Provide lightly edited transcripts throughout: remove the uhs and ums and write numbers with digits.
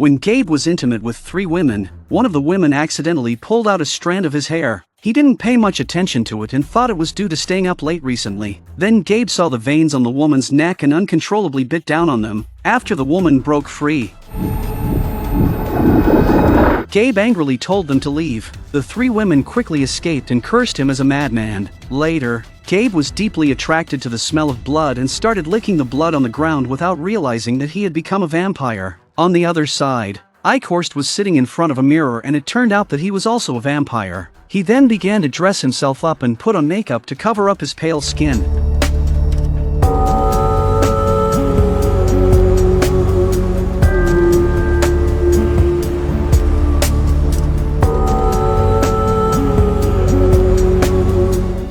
When Gabe was intimate with 3 women, one of the women accidentally pulled out a strand of his hair. He didn't pay much attention to it and thought it was due to staying up late recently. Then Gabe saw the veins on the woman's neck and uncontrollably bit down on them. After the woman broke free, Gabe angrily told them to leave. The 3 women quickly escaped and cursed him as a madman. Later, Gabe was deeply attracted to the smell of blood and started licking the blood on the ground without realizing that he had become a vampire. On the other side, Ikor was sitting in front of a mirror and it turned out that he was also a vampire. He then began to dress himself up and put on makeup to cover up his pale skin.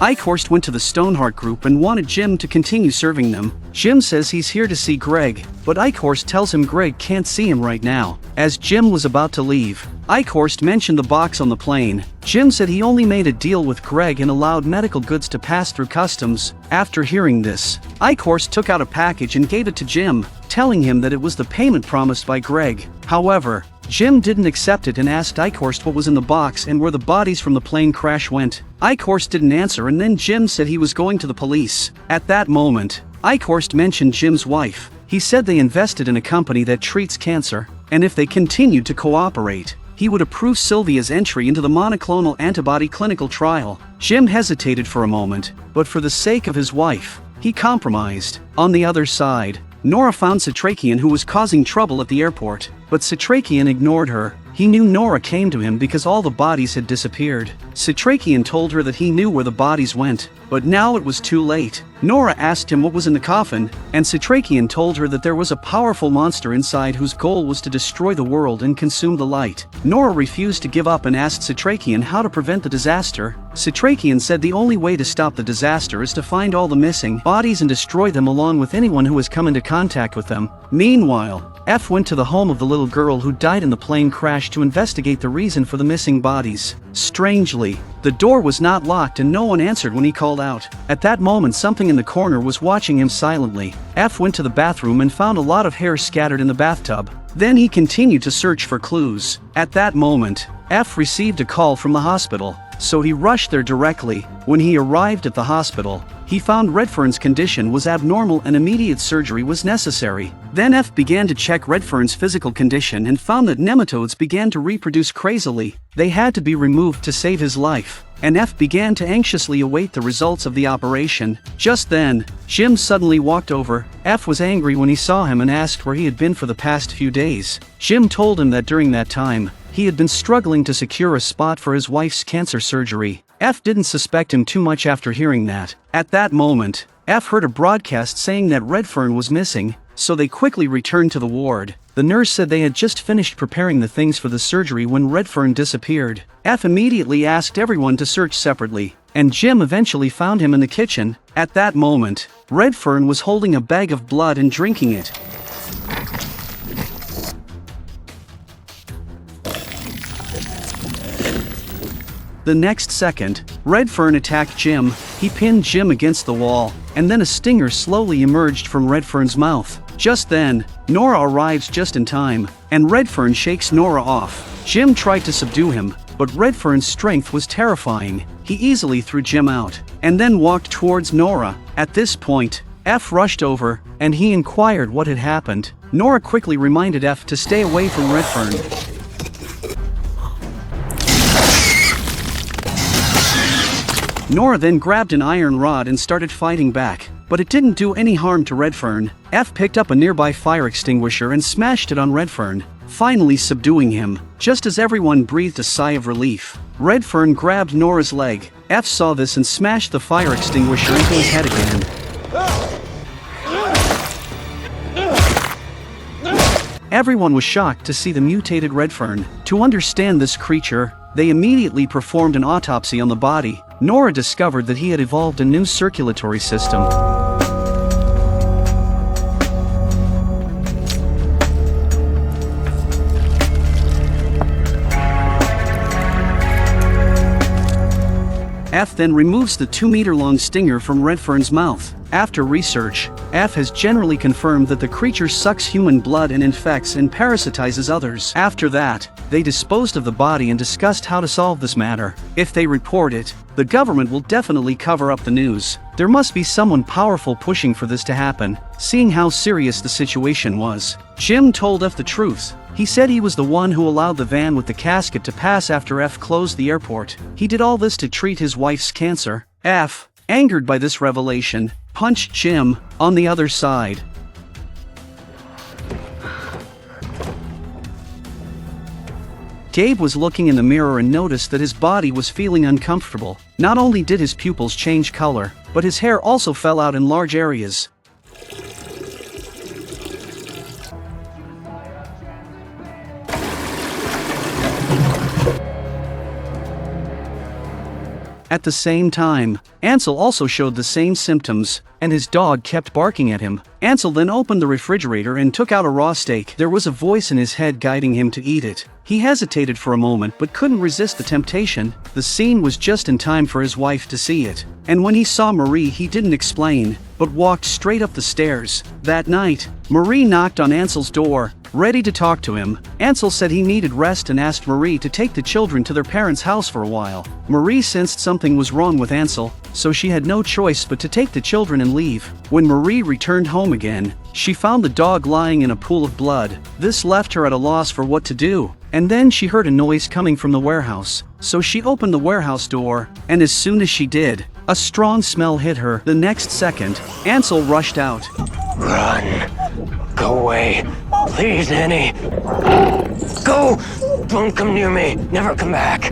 Ikor went to the Stoneheart group and wanted Jim to continue serving them. Jim says he's here to see Greg, but Ikor tells him Greg can't see him right now. As Jim was about to leave, Ikor mentioned the box on the plane. Jim said he only made a deal with Greg and allowed medical goods to pass through customs. After hearing this, Ikor took out a package and gave it to Jim, telling him that it was the payment promised by Greg. However, Jim didn't accept it and asked Ikor what was in the box and where the bodies from the plane crash went. Ikor didn't answer and then Jim said he was going to the police. At that moment, Ikor mentioned Jim's wife. He said they invested in a company that treats cancer, and if they continued to cooperate, he would approve Sylvia's entry into the monoclonal antibody clinical trial. Jim hesitated for a moment, but for the sake of his wife, he compromised. On the other side, Norah found Satrakian, who was causing trouble at the airport, but Satrakian ignored her. He knew Norah came to him because all the bodies had disappeared. Satrakian told her that he knew where the bodies went, but now it was too late. Norah asked him what was in the coffin, and Satrakian told her that there was a powerful monster inside whose goal was to destroy the world and consume the light. Norah refused to give up and asked Satrakian how to prevent the disaster. Satrakian said the only way to stop the disaster is to find all the missing bodies and destroy them along with anyone who has come into contact with them. Meanwhile, F went to the home of the little girl who died in the plane crash to investigate the reason for the missing bodies. Strangely, the door was not locked and no one answered when he called out. At that moment, something in the corner was watching him silently. F went to the bathroom and found a lot of hair scattered in the bathtub. Then he continued to search for clues. At that moment, F received a call from the hospital, so he rushed there directly. When he arrived at the hospital, he found Redfern's condition was abnormal and immediate surgery was necessary. Then F began to check Redfern's physical condition and found that nematodes began to reproduce crazily. They had to be removed to save his life, and F began to anxiously await the results of the operation. Just then, Jim suddenly walked over. F was angry when he saw him and asked where he had been for the past few days. Jim told him that during that time, he had been struggling to secure a spot for his wife's cancer surgery. F didn't suspect him too much after hearing that. At that moment, F heard a broadcast saying that Redfern was missing, so they quickly returned to the ward. The nurse said they had just finished preparing the things for the surgery when Redfern disappeared. F immediately asked everyone to search separately, and Jim eventually found him in the kitchen. At that moment, Redfern was holding a bag of blood and drinking it. The next second, Redfern attacked Jim. He pinned Jim against the wall, and then a stinger slowly emerged from Redfern's mouth. Just then, Norah arrives just in time, and Redfern shakes Norah off. Jim tried to subdue him, but Redfern's strength was terrifying. He easily threw Jim out, and then walked towards Norah. At this point, F rushed over, and he inquired what had happened. Norah quickly reminded F to stay away from Redfern. Norah then grabbed an iron rod and started fighting back, but it didn't do any harm to Redfern. F picked up a nearby fire extinguisher and smashed it on Redfern, finally subduing him. Just as everyone breathed a sigh of relief, Redfern grabbed Norah's leg. F saw this and smashed the fire extinguisher into his head again. Everyone was shocked to see the mutated Redfern. To understand this creature, they immediately performed an autopsy on the body. Norah discovered that he had evolved a new circulatory system. F then removes the 2-meter-long stinger from Red Fern's mouth. After research, F has generally confirmed that the creature sucks human blood and infects and parasitizes others. After that, they disposed of the body and discussed how to solve this matter. If they report it, the government will definitely cover up the news. There must be someone powerful pushing for this to happen, seeing how serious the situation was. Jim told F the truth. He said he was the one who allowed the van with the casket to pass after F closed the airport. He did all this to treat his wife's cancer. F, angered by this revelation, punched Jim on the other side. Gabe was looking in the mirror and noticed that his body was feeling uncomfortable. Not only did his pupils change color, but his hair also fell out in large areas. At the same time, Ansel also showed the same symptoms, and his dog kept barking at him. Ansel then opened the refrigerator and took out a raw steak. There was a voice in his head guiding him to eat it. He hesitated for a moment but couldn't resist the temptation. The scene was just in time for his wife to see it. And when he saw Marie, he didn't explain, but walked straight up the stairs. That night, Marie knocked on Ansel's door, ready to talk to him. Ansel said he needed rest and asked Marie to take the children to their parents' house for a while. Marie sensed something was wrong with Ansel, so she had no choice but to take the children and leave. When Marie returned home again, she found the dog lying in a pool of blood. This left her at a loss for what to do. And then she heard a noise coming from the warehouse. So she opened the warehouse door, and as soon as she did, a strong smell hit her. The next second, Ansel rushed out. Run. Go away. Please, Annie. Go! Don't come near me. Never come back.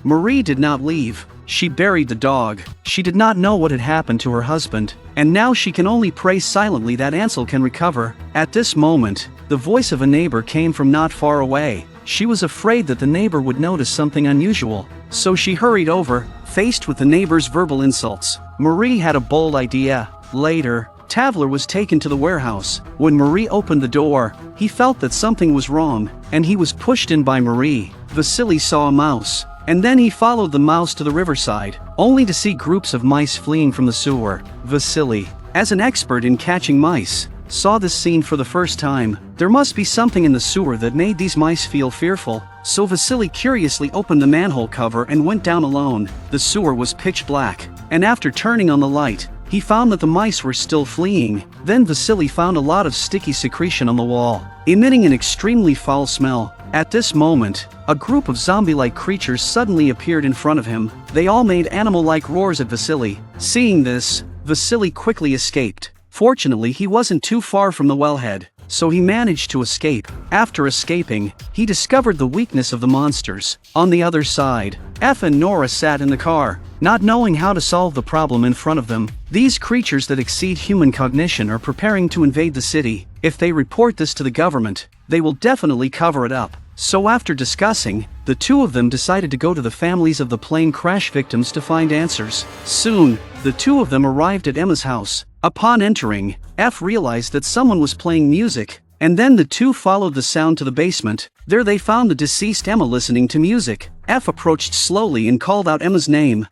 Marie did not leave. She buried the dog. She did not know what had happened to her husband, and now she can only pray silently that Ansel can recover. At this moment, the voice of a neighbor came from not far away. She was afraid that the neighbor would notice something unusual, so she hurried over, faced with the neighbor's verbal insults. Marie had a bold idea. Later, Tavler was taken to the warehouse. When Marie opened the door, he felt that something was wrong, and he was pushed in by Marie. Vasil saw a mouse, and then he followed the mouse to the riverside, only to see groups of mice fleeing from the sewer. Vasil, as an expert in catching mice, saw this scene for the first time. There must be something in the sewer that made these mice feel fearful, so Vasil curiously opened the manhole cover and went down alone. The sewer was pitch black, and after turning on the light, he found that the mice were still fleeing. Then Vasil found a lot of sticky secretion on the wall, emitting an extremely foul smell. At this moment, a group of zombie-like creatures suddenly appeared in front of him. They all made animal-like roars at Vasil. Seeing this, Vasil quickly escaped. Fortunately, he wasn't too far from the wellhead, so he managed to escape. After escaping, he discovered the weakness of the monsters. On the other side, F and Norah sat in the car, not knowing how to solve the problem in front of them. These creatures that exceed human cognition are preparing to invade the city. If they report this to the government, they will definitely cover it up. So after discussing, the two of them decided to go to the families of the plane crash victims to find answers. Soon, the two of them arrived at Emma's house. Upon entering, F realized that someone was playing music, and then the two followed the sound to the basement. There they found the deceased Emma listening to music. F approached slowly and called out Emma's name.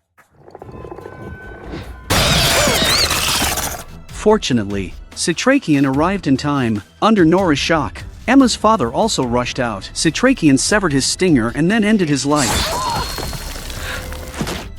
Fortunately, Citrakian arrived in time. Under Norah's shock, Emma's father also rushed out. Citrakian severed his stinger and then ended his life.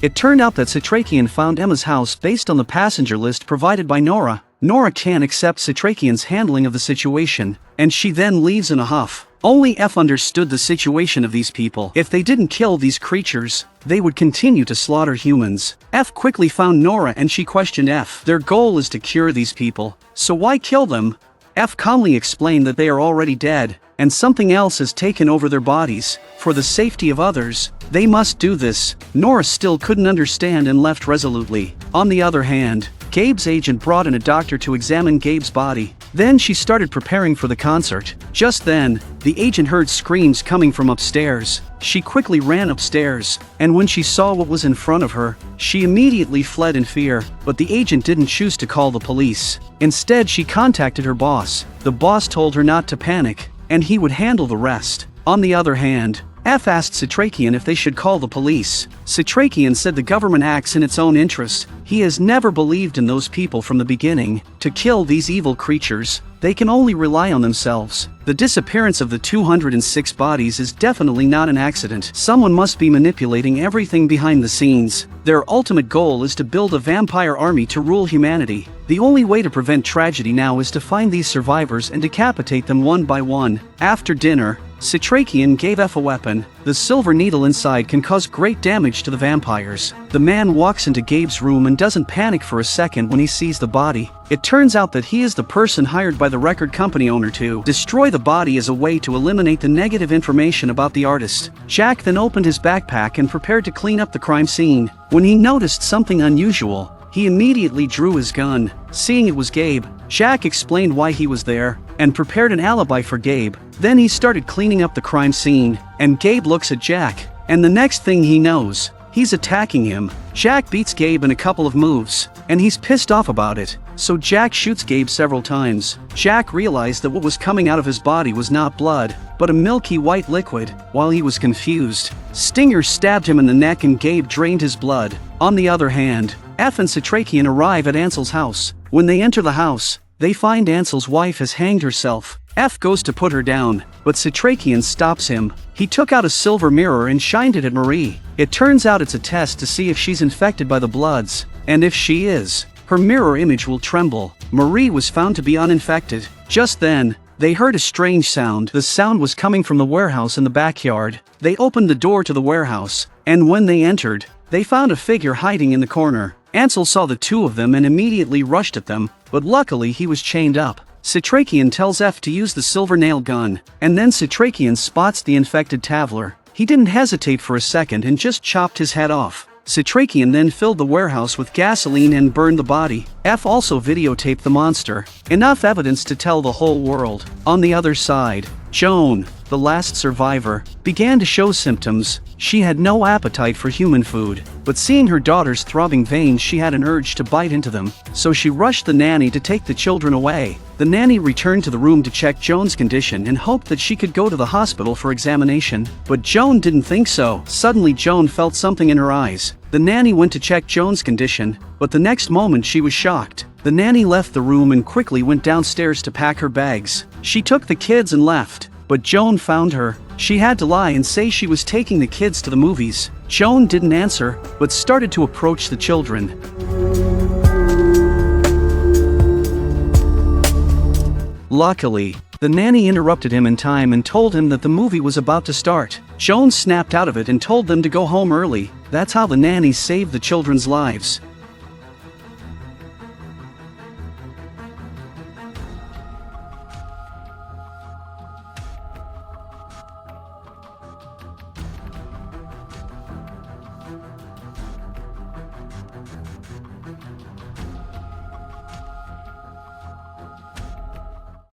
It turned out that Citrakian found Emma's house based on the passenger list provided by Norah. Norah can't accept Citrakian's handling of the situation, and she then leaves in a huff. Only F understood the situation of these people. If they didn't kill these creatures, they would continue to slaughter humans. F quickly found Norah and she questioned F. Their goal is to cure these people, so why kill them? F calmly explained that they are already dead, and something else has taken over their bodies. For the safety of others, they must do this. Norah still couldn't understand and left resolutely. On the other hand, Gabe's agent brought in a doctor to examine Gabe's body. Then she started preparing for the concert. Just then, the agent heard screams coming from upstairs. She quickly ran upstairs, and when she saw what was in front of her, she immediately fled in fear. But the agent didn't choose to call the police. Instead, she contacted her boss. The boss told her not to panic, and he would handle the rest. On the other hand, F asked Citrakian if they should call the police. Citrakian said the government acts in its own interest. He has never believed in those people from the beginning. To kill these evil creatures, they can only rely on themselves. The disappearance of the 206 bodies is definitely not an accident. Someone must be manipulating everything behind the scenes. Their ultimate goal is to build a vampire army to rule humanity. The only way to prevent tragedy now is to find these survivors and decapitate them one by one. After dinner, Citrakian gave F a weapon. The silver needle inside can cause great damage to the vampires. The man walks into Gabe's room and doesn't panic for a second when he sees the body. It turns out that he is the person hired by the record company owner to destroy the body as a way to eliminate the negative information about the artist. Jack then opened his backpack and prepared to clean up the crime scene. When he noticed something unusual, he immediately drew his gun. Seeing it was Gabe, Jack explained why he was there and prepared an alibi for Gabe. Then he started cleaning up the crime scene, and Gabe looks at Jack, and the next thing he knows, he's attacking him. Jack beats Gabe in a couple of moves, and he's pissed off about it, so Jack shoots Gabe several times. Jack realized that what was coming out of his body was not blood, but a milky white liquid. While he was confused, Stinger stabbed him in the neck and Gabe drained his blood. On the other hand, F and Citrakian arrive at Ansel's house. When they enter the house, they find Ansel's wife has hanged herself. F goes to put her down, but Citrakian stops him. He took out a silver mirror and shined it at Marie. It turns out it's a test to see if she's infected by the Bloods, and if she is, her mirror image will tremble. Marie was found to be uninfected. Just then, they heard a strange sound. The sound was coming from the warehouse in the backyard. They opened the door to the warehouse, and when they entered, they found a figure hiding in the corner. Ansel saw the two of them and immediately rushed at them, but luckily he was chained up. Citrakian tells F to use the silver nail gun, and then Citrakian spots the infected Tavler. He didn't hesitate for a second and just chopped his head off. Citrakian then filled the warehouse with gasoline and burned the body. F also videotaped the monster. Enough evidence to tell the whole world. On the other side, Joan, the last survivor, began to show symptoms. She had no appetite for human food, but seeing her daughter's throbbing veins, she had an urge to bite into them, so she rushed the nanny to take the children away. The nanny returned to the room to check Joan's condition and hoped that she could go to the hospital for examination, but Joan didn't think so. Suddenly Joan felt something in her eyes. The nanny went to check Joan's condition, but the next moment she was shocked. The nanny left the room and quickly went downstairs to pack her bags. She took the kids and left, but Joan found her. She had to lie and say she was taking the kids to the movies. Joan didn't answer, but started to approach the children. Luckily, the nanny interrupted him in time and told him that the movie was about to start. Joan snapped out of it and told them to go home early. That's how the nanny saved the children's lives.